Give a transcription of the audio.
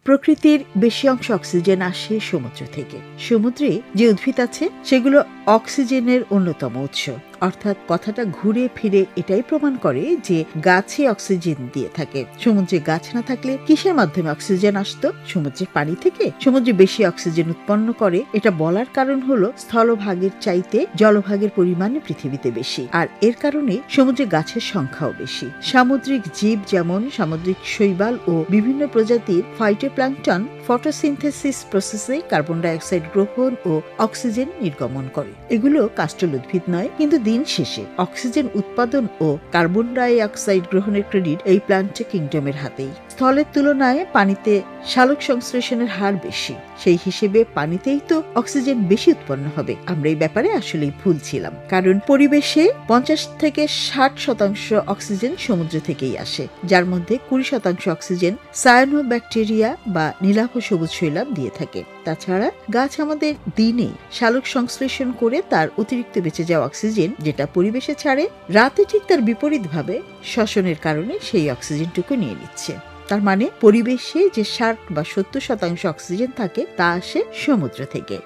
প্রকৃতির বেশি অংশ অক্সিজেন আসে সমুদ্র থেকে। সমুদ্রে যে উদ্ভিদ আছে সেগুলো অক্সিজেনের অন্যতম উৎস। অর্থাৎ কথাটা ঘুরে ফিরে এটাই প্রমাণ করে যে গাছে অক্সিজেন দিয়ে থাকে। সমুদ্রে গাছ না থাকলে কিসের মাধ্যমে অক্সিজেন আসতো? সমুদ্রের পানি থেকে। সমুদ্রে বেশি অক্সিজেন উৎপন্ন করে এটা বলার কারণ হলো স্থলভাগের চাইতে জলভাগের পরিমাণ পৃথিবীতে বেশি, আর এর কারণে সমুদ্রে গাছের সংখ্যাও বেশি। সামুদ্রিক জীব যেমন সামুদ্রিক শৈবাল ও বিভিন্ন প্রজাতির ফাইটোপ্ল্যাঙ্কটন ফটোসিনথেসিস প্রসেসে কার্বন ডাই অক্সাইড গ্রহণ ও অক্সিজেন নির্গমন করে। এগুলো কাষ্ঠল উদ্ভিদ নয়, কিন্তু দিন শেষে অক্সিজেন উৎপাদন ও কার্বন ডাই অক্সাইড গ্রহণের ক্রেডিট এই প্ল্যান্ট কিংডমের হাতেই। স্থলের তুলনায় পানিতে সালোক সংশ্লেষণের হার বেশি, সেই হিসেবে পানিতেই তো অক্সিজেন বেশি উৎপন্ন হবে। আমরা এই ব্যাপারে আসলেই ভুল ছিলাম, কারণ পরিবেশে 50 থেকে 60% অক্সিজেন সমুদ্র থেকেই আসে, যার মধ্যে 20% অক্সিজেন সায়ানোব্যাকটেরিয়া বা নীলাভ সবুজ শৈলাব দিয়ে থাকে। তাছাড়া গাছ আমাদের দিনে সালোক সংশ্লেষণ করে তার অতিরিক্ত বেঁচে যাওয়া অক্সিজেন যেটা পরিবেশে ছাড়ে, রাতে ঠিক তার বিপরীত ভাবে শ্বসনের কারণে সেই অক্সিজেনটুকু নিয়ে নিচ্ছে। তার মানে পরিবেশে যে 60 বা 70% অক্সিজেন থাকে তা আসে সমুদ্র থেকে।